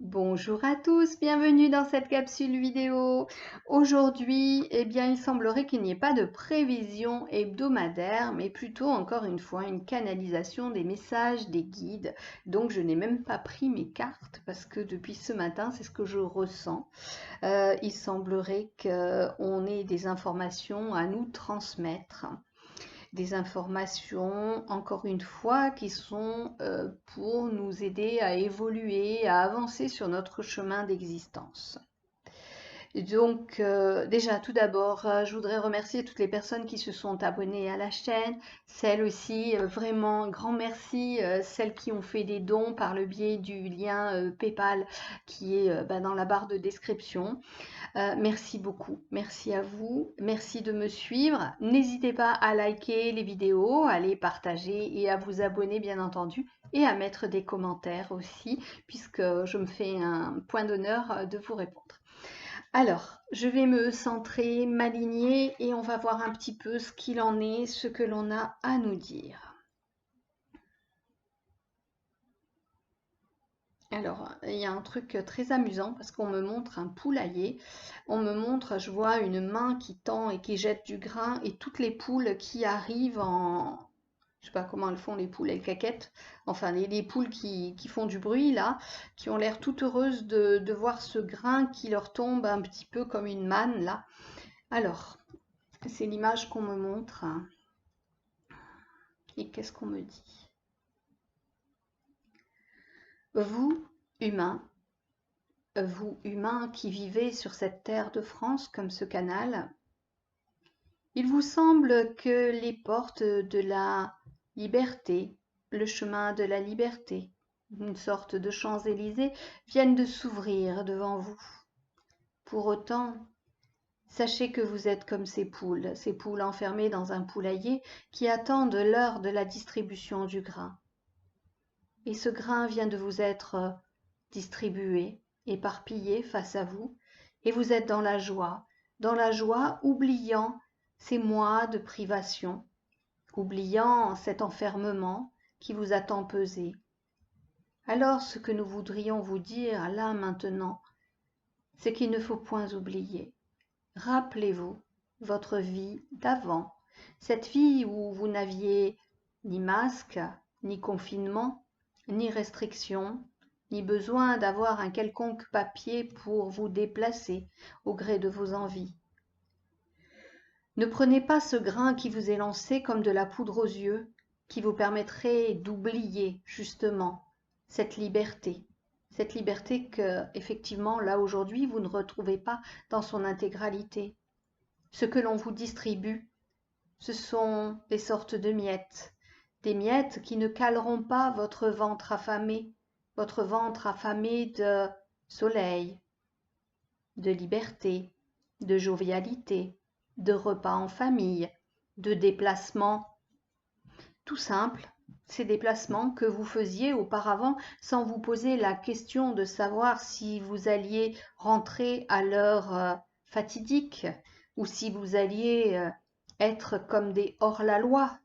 Bonjour à tous, bienvenue dans cette capsule vidéo. Aujourd'hui, il semblerait qu'il n'y ait pas de prévision hebdomadaire, mais plutôt encore une fois une canalisation des messages des guides. Donc je n'ai même pas pris mes cartes parce que depuis ce matin, c'est ce que je ressens. Il semblerait qu'on ait des informations à nous transmettre. Des informations, encore une fois, qui sont pour nous aider à évoluer, à avancer sur notre chemin d'existence. Donc, déjà, tout d'abord, je voudrais remercier toutes les personnes qui se sont abonnées à la chaîne, celles aussi, vraiment, un grand merci, celles qui ont fait des dons par le biais du lien PayPal qui est dans la barre de description. Merci beaucoup, merci à vous, merci de me suivre. N'hésitez pas à liker les vidéos, à les partager et à vous abonner bien entendu et à mettre des commentaires aussi puisque je me fais un point d'honneur de vous répondre. Alors, je vais me centrer, m'aligner et on va voir un petit peu ce qu'il en est, ce que l'on a à nous dire. Alors, il y a un truc très amusant parce qu'on me montre un poulailler. On me montre, je vois une main qui tend et qui jette du grain et toutes les poules qui arrivent en... Je sais pas comment elles font les poules, elles caquettent. Enfin, les poules qui font du bruit là, qui ont l'air toutes heureuses de voir ce grain qui leur tombe un petit peu comme une manne là. Alors, c'est l'image qu'on me montre. Et qu'est-ce qu'on me dit? Vous, humains, vous, humains qui vivez sur cette terre de France comme ce canal, il vous semble que les portes de la liberté, le chemin de la liberté, une sorte de Champs-Élysées, viennent de s'ouvrir devant vous. Pour autant, sachez que vous êtes comme ces poules enfermées dans un poulailler qui attendent l'heure de la distribution du grain. Et ce grain vient de vous être distribué, éparpillé face à vous, et vous êtes dans la joie, oubliant ces mois de privation, oubliant cet enfermement qui vous a tant pesé. Alors ce que nous voudrions vous dire là maintenant, c'est qu'il ne faut point oublier. Rappelez-vous votre vie d'avant, cette vie où vous n'aviez ni masque, ni confinement, ni restriction, ni besoin d'avoir un quelconque papier pour vous déplacer au gré de vos envies. Ne prenez pas ce grain qui vous est lancé comme de la poudre aux yeux, qui vous permettrait d'oublier justement cette liberté que, effectivement, là aujourd'hui, vous ne retrouvez pas dans son intégralité. Ce que l'on vous distribue, ce sont des sortes de miettes, des miettes qui ne caleront pas votre ventre affamé de soleil, de liberté, de jovialité, de repas en famille, de déplacements. Tout simple, ces déplacements que vous faisiez auparavant sans vous poser la question de savoir si vous alliez rentrer à l'heure fatidique ou si vous alliez être comme des hors-la-loi,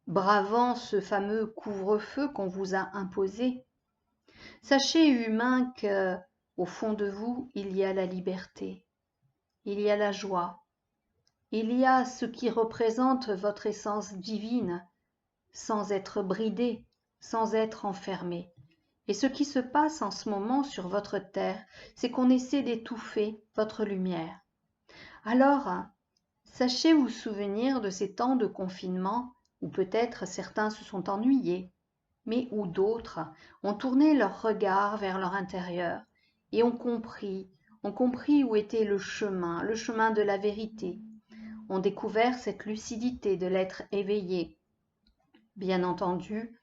bravant ce fameux couvre-feu qu'on vous a imposé. Sachez, humain, que au fond de vous, il y a la liberté, il y a la joie, il y a ce qui représente votre essence divine, sans être bridé, sans être enfermé. Et ce qui se passe en ce moment sur votre terre, c'est qu'on essaie d'étouffer votre lumière. Alors, sachez vous souvenir de ces temps de confinement où peut-être certains se sont ennuyés, mais où d'autres ont tourné leur regard vers leur intérieur et ont compris où était le chemin de la vérité, ont découvert cette lucidité de l'être éveillé. Bien entendu,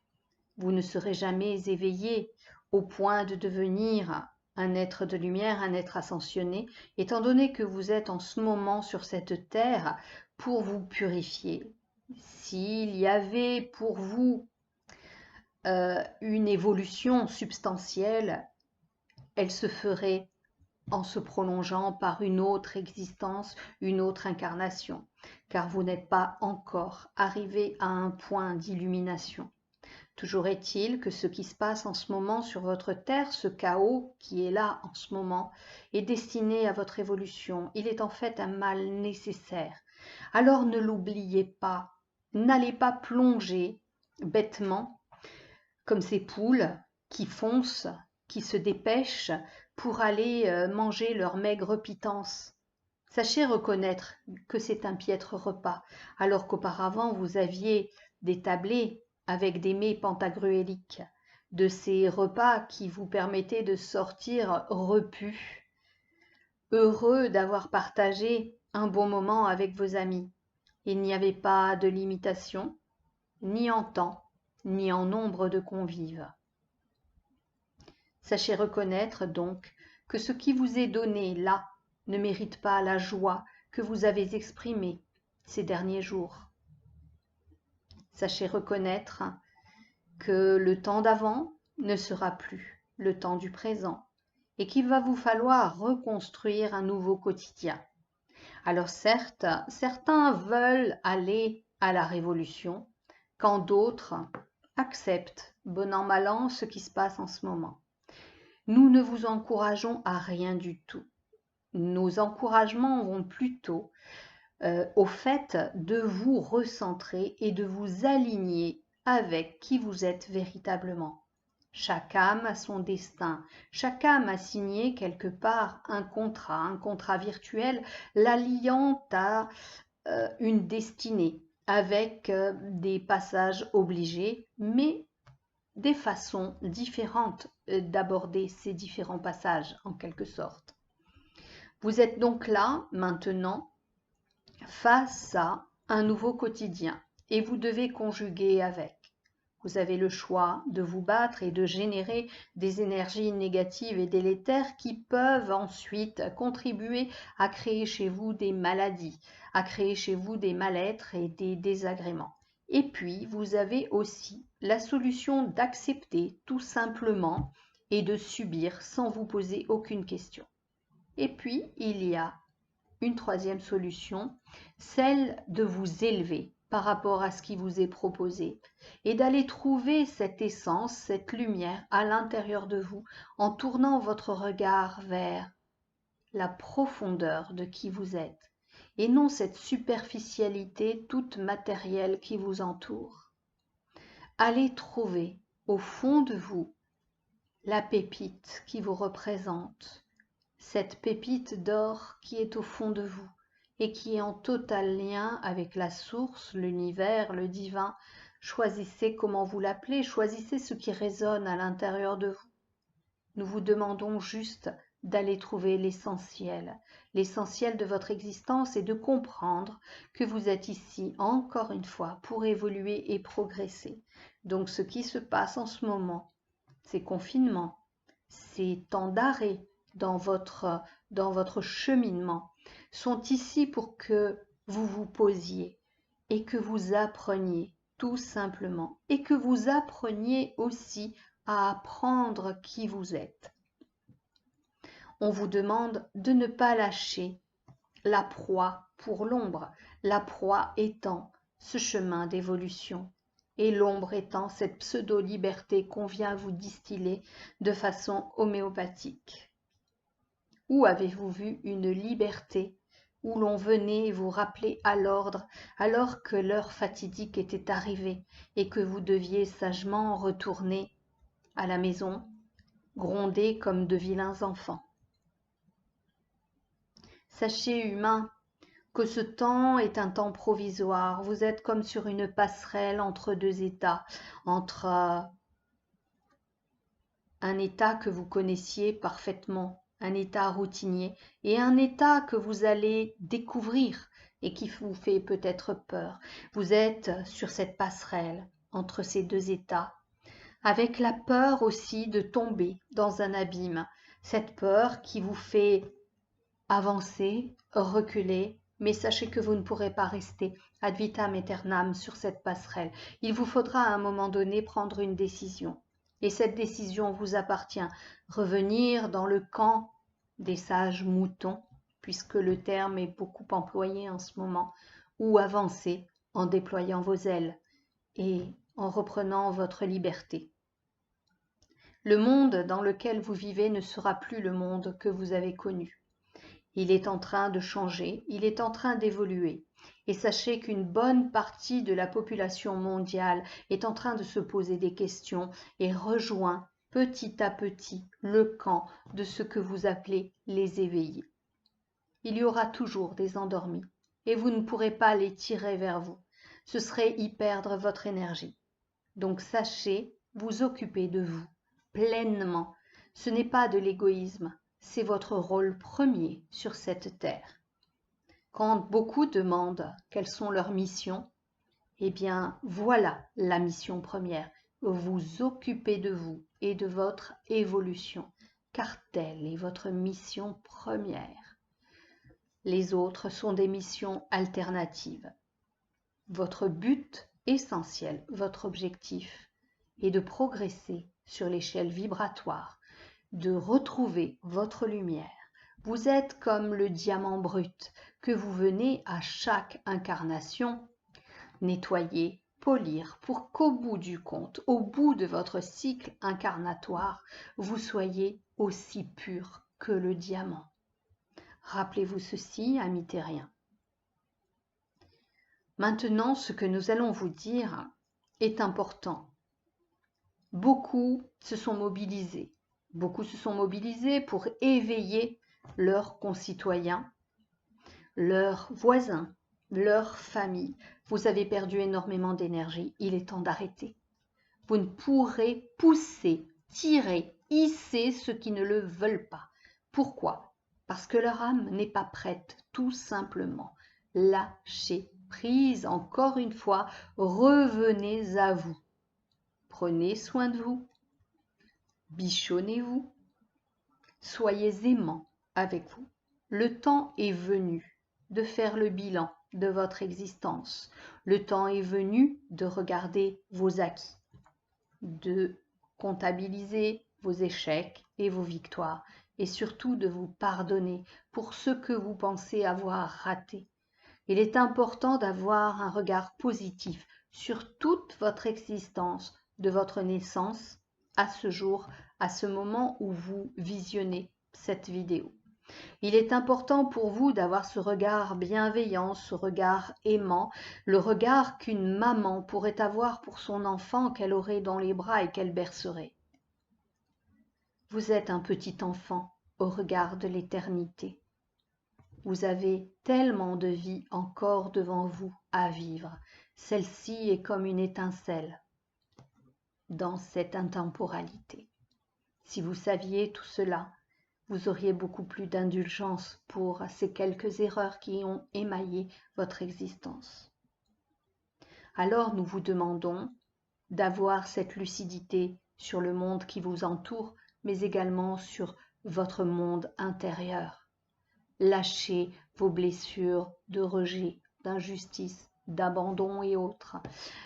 vous ne serez jamais éveillé au point de devenir un être de lumière, un être ascensionné, étant donné que vous êtes en ce moment sur cette terre pour vous purifier. S'il y avait pour vous une évolution substantielle, elle se ferait en se prolongeant par une autre existence, une autre incarnation, car vous n'êtes pas encore arrivé à un point d'illumination. Toujours est-il que ce qui se passe en ce moment sur votre terre, ce chaos qui est là en ce moment, est destiné à votre évolution. Il est en fait un mal nécessaire. Alors ne l'oubliez pas. N'allez pas plonger bêtement comme ces poules qui foncent, qui se dépêchent pour aller manger leur maigre pitance. Sachez reconnaître que c'est un piètre repas, alors qu'auparavant vous aviez des tablés avec des mets pantagruéliques, de ces repas qui vous permettaient de sortir repus, heureux d'avoir partagé un bon moment avec vos amis. Il n'y avait pas de limitation, ni en temps, ni en nombre de convives. Sachez reconnaître donc que ce qui vous est donné là ne mérite pas la joie que vous avez exprimée ces derniers jours. Sachez reconnaître que le temps d'avant ne sera plus le temps du présent et qu'il va vous falloir reconstruire un nouveau quotidien. Alors certes, certains veulent aller à la révolution, quand d'autres acceptent, bon an mal an, ce qui se passe en ce moment. Nous ne vous encourageons à rien du tout. Nos encouragements vont plutôt au fait de vous recentrer et de vous aligner avec qui vous êtes véritablement. Chaque âme a son destin, chaque âme a signé quelque part un contrat virtuel, l'alliant à une destinée avec des passages obligés, mais des façons différentes d'aborder ces différents passages en quelque sorte. Vous êtes donc là maintenant face à un nouveau quotidien et vous devez conjuguer avec. Vous avez le choix de vous battre et de générer des énergies négatives et délétères qui peuvent ensuite contribuer à créer chez vous des maladies, à créer chez vous des mal-être et des désagréments. Et puis, vous avez aussi la solution d'accepter tout simplement et de subir sans vous poser aucune question. Et puis, il y a une troisième solution, celle de vous élever par rapport à ce qui vous est proposé et d'aller trouver cette essence, cette lumière à l'intérieur de vous en tournant votre regard vers la profondeur de qui vous êtes et non cette superficialité toute matérielle qui vous entoure. Allez trouver au fond de vous la pépite qui vous représente, cette pépite d'or qui est au fond de vous et qui est en total lien avec la source, l'univers, le divin. Choisissez comment vous l'appelez, choisissez ce qui résonne à l'intérieur de vous. Nous vous demandons juste d'aller trouver l'essentiel. L'essentiel de votre existence est de comprendre que vous êtes ici, encore une fois, pour évoluer et progresser. Donc ce qui se passe en ce moment, ces confinements, ces temps d'arrêt dans votre cheminement, sont ici pour que vous vous posiez et que vous appreniez tout simplement et que vous appreniez aussi à apprendre qui vous êtes. On vous demande de ne pas lâcher la proie pour l'ombre, la proie étant ce chemin d'évolution et l'ombre étant cette pseudo-liberté qu'on vient vous distiller de façon homéopathique. Où avez-vous vu une liberté où l'on venait vous rappeler à l'ordre alors que l'heure fatidique était arrivée et que vous deviez sagement retourner à la maison, gronder comme de vilains enfants? Sachez, humains, que ce temps est un temps provisoire. Vous êtes comme sur une passerelle entre deux états, entre un état que vous connaissiez parfaitement, un état routinier, et un état que vous allez découvrir et qui vous fait peut-être peur. Vous êtes sur cette passerelle entre ces deux états, avec la peur aussi de tomber dans un abîme, cette peur qui vous fait avancer, reculer, mais sachez que vous ne pourrez pas rester ad vitam aeternam sur cette passerelle. Il vous faudra à un moment donné prendre une décision. Et cette décision vous appartient. Revenir dans le camp des sages moutons, puisque le terme est beaucoup employé en ce moment, ou avancer en déployant vos ailes et en reprenant votre liberté. Le monde dans lequel vous vivez ne sera plus le monde que vous avez connu. Il est en train de changer, il est en train d'évoluer. Et sachez qu'une bonne partie de la population mondiale est en train de se poser des questions et rejoint petit à petit le camp de ce que vous appelez les éveillés. Il y aura toujours des endormis et vous ne pourrez pas les tirer vers vous. Ce serait y perdre votre énergie. Donc sachez vous occuper de vous pleinement. Ce n'est pas de l'égoïsme, c'est votre rôle premier sur cette terre. Quand beaucoup demandent quelles sont leurs missions, eh bien voilà la mission première, vous occuper de vous et de votre évolution, car telle est votre mission première. Les autres sont des missions alternatives. Votre but essentiel, votre objectif est de progresser sur l'échelle vibratoire, de retrouver votre lumière. Vous êtes comme le diamant brut que vous venez à chaque incarnation nettoyer, polir pour qu'au bout du compte, au bout de votre cycle incarnatoire, vous soyez aussi pur que le diamant. Rappelez-vous ceci, amis terriens. Maintenant, ce que nous allons vous dire est important. Beaucoup se sont mobilisés. Beaucoup se sont mobilisés pour éveiller leurs concitoyens, leurs voisins, leurs familles. Vous avez perdu énormément d'énergie. Il est temps d'arrêter. Vous ne pourrez pousser, tirer, hisser ceux qui ne le veulent pas. Pourquoi? Parce que leur âme n'est pas prête, tout simplement. Lâchez prise, encore une fois, revenez à vous. Prenez soin de vous, bichonnez-vous, soyez aimant avec vous. Le temps est venu de faire le bilan de votre existence. Le temps est venu de regarder vos acquis, de comptabiliser vos échecs et vos victoires, et surtout de vous pardonner pour ce que vous pensez avoir raté. Il est important d'avoir un regard positif sur toute votre existence, de votre naissance à ce jour, à ce moment où vous visionnez cette vidéo. Il est important pour vous d'avoir ce regard bienveillant, ce regard aimant, le regard qu'une maman pourrait avoir pour son enfant qu'elle aurait dans les bras et qu'elle bercerait. Vous êtes un petit enfant au regard de l'éternité. Vous avez tellement de vie encore devant vous à vivre. Celle-ci est comme une étincelle dans cette intemporalité. Si vous saviez tout cela, vous auriez beaucoup plus d'indulgence pour ces quelques erreurs qui ont émaillé votre existence. Alors nous vous demandons d'avoir cette lucidité sur le monde qui vous entoure, mais également sur votre monde intérieur. Lâchez vos blessures de rejet, d'injustice, d'abandon et autres.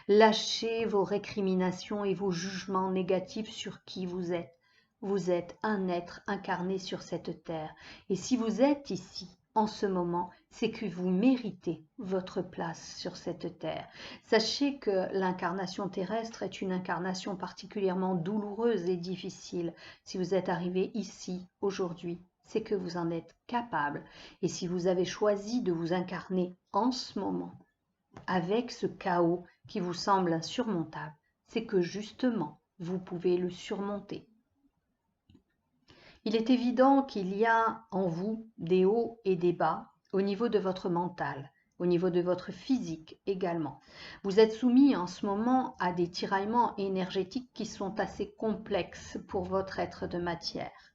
Lâchez vos récriminations et vos jugements négatifs sur qui vous êtes. Vous êtes un être incarné sur cette terre. Et si vous êtes ici, en ce moment, c'est que vous méritez votre place sur cette terre. Sachez que l'incarnation terrestre est une incarnation particulièrement douloureuse et difficile. Si vous êtes arrivé ici, aujourd'hui, c'est que vous en êtes capable. Et si vous avez choisi de vous incarner en ce moment, avec ce chaos qui vous semble insurmontable, c'est que justement, vous pouvez le surmonter. Il est évident qu'il y a en vous des hauts et des bas au niveau de votre mental, au niveau de votre physique également. Vous êtes soumis en ce moment à des tiraillements énergétiques qui sont assez complexes pour votre être de matière.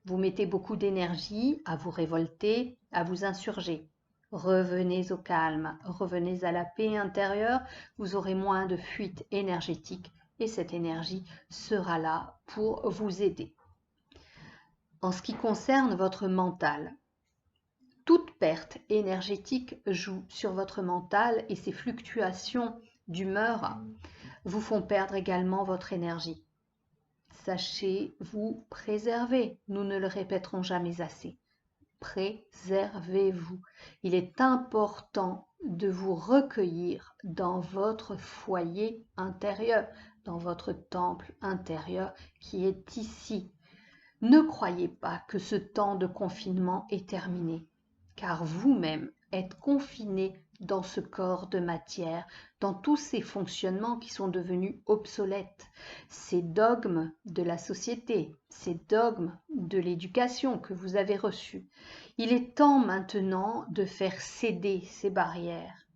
Vous mettez beaucoup d'énergie à vous révolter, à vous insurger. Revenez au calme, revenez à la paix intérieure, vous aurez moins de fuite énergétique et cette énergie sera là pour vous aider. En ce qui concerne votre mental, toute perte énergétique joue sur votre mental et ces fluctuations d'humeur vous font perdre également votre énergie. Sachez vous préserver, nous ne le répéterons jamais assez. préservez-vous. Il est important de vous recueillir dans votre foyer intérieur, dans votre temple intérieur qui est ici. Ne croyez pas que ce temps de confinement est terminé, car vous-même êtes confiné dans ce corps de matière, dans tous ces fonctionnements qui sont devenus obsolètes, ces dogmes de la société, ces dogmes de l'éducation que vous avez reçus. Il est temps maintenant de faire céder ces barrières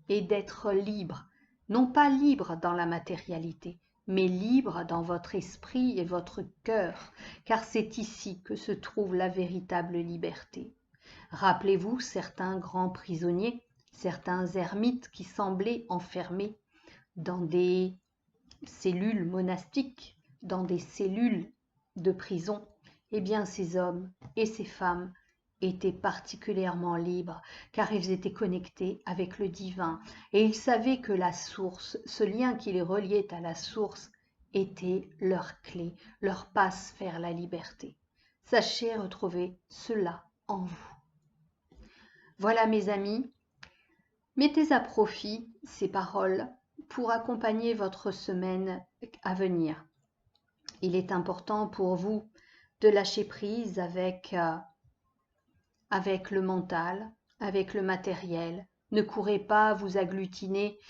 et d'être libre, non pas libre dans la matérialité, mais libre dans votre esprit et votre cœur, car c'est ici que se trouve la véritable liberté. Rappelez-vous certains grands prisonniers, certains ermites qui semblaient enfermés dans des cellules monastiques, dans des cellules de prison. Eh bien, ces hommes et ces femmes étaient particulièrement libres car ils étaient connectés avec le divin et ils savaient que la source, ce lien qui les reliait à la source, était leur clé, leur passe vers la liberté. Sachez retrouver cela en vous. Voilà mes amis, mettez à profit ces paroles pour accompagner votre semaine à venir. Il est important pour vous de lâcher prise avec le mental, avec le matériel. Ne courez pas vous agglutiner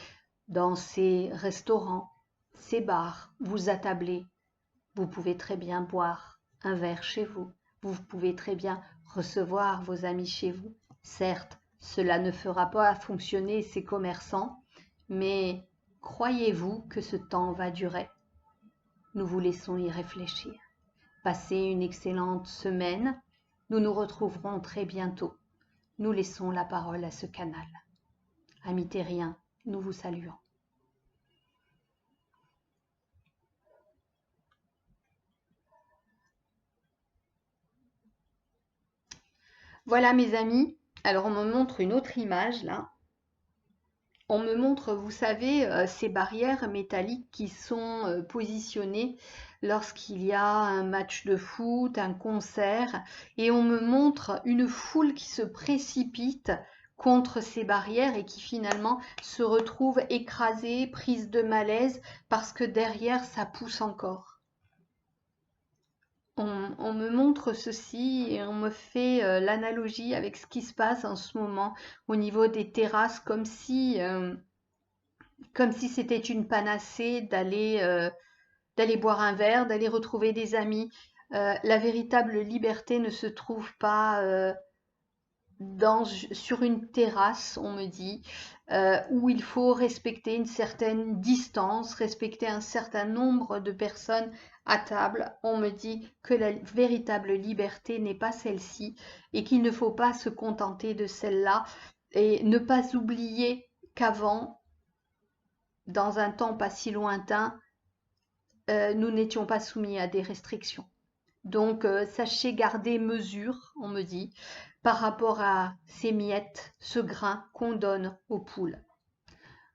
dans ces restaurants, ces bars, vous attabler. Vous pouvez très bien boire un verre chez vous. Vous pouvez très bien recevoir vos amis chez vous. Certes, cela ne fera pas fonctionner ces commerçants, mais croyez-vous que ce temps va durer? Nous vous laissons y réfléchir. Passez une excellente semaine. Nous nous retrouverons très bientôt. Nous laissons la parole à ce canal. Amis terriens, nous vous saluons. Voilà mes amis. Alors on me montre une autre image là. On me montre, vous savez, ces barrières métalliques qui sont positionnées lorsqu'il y a un match de foot, un concert, et on me montre une foule qui se précipite contre ces barrières et qui finalement se retrouve écrasée, prise de malaise, parce que derrière, ça pousse encore. On me montre ceci et on me fait l'analogie avec ce qui se passe en ce moment au niveau des terrasses, comme si c'était une panacée d'aller boire un verre, d'aller retrouver des amis. La véritable liberté ne se trouve pas sur une terrasse, on me dit, où il faut respecter une certaine distance, respecter un certain nombre de personnes à table. On me dit que la véritable liberté n'est pas celle-ci et qu'il ne faut pas se contenter de celle-là et ne pas oublier qu'avant, dans un temps pas si lointain, nous n'étions pas soumis à des restrictions. Donc, sachez garder mesure, on me dit, par rapport à ces miettes, ce grain qu'on donne aux poules.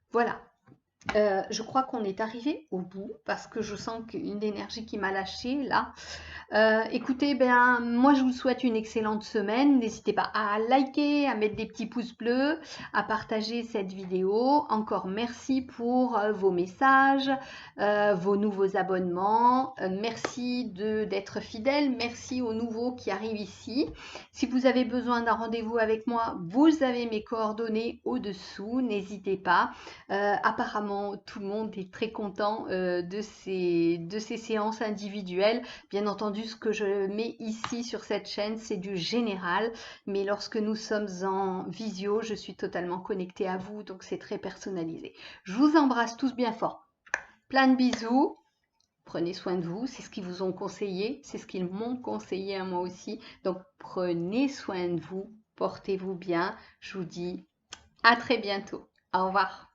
Voilà. Je crois qu'on est arrivé au bout parce que je sens qu'une énergie qui m'a lâchée là. Écoutez, ben, moi je vous souhaite une excellente semaine. N'hésitez pas à liker, à mettre des petits pouces bleus, à partager cette vidéo. Encore merci pour vos messages, vos nouveaux abonnements. Merci d'être fidèles. Merci aux nouveaux qui arrivent ici. Si vous avez besoin d'un rendez-vous avec moi, vous avez mes coordonnées au-dessous. N'hésitez pas. Apparemment, tout le monde est très content de ces séances individuelles. Bien entendu, ce que je mets ici sur cette chaîne, c'est du général, mais lorsque nous sommes en visio, je suis totalement connectée à vous, donc c'est très personnalisé. Je vous embrasse tous bien fort. Plein de bisous. Prenez soin de vous, c'est ce qu'ils vous ont conseillé, c'est ce qu'ils m'ont conseillé à moi aussi. Donc prenez soin de vous, portez-vous bien. Je vous dis à très bientôt. Au revoir.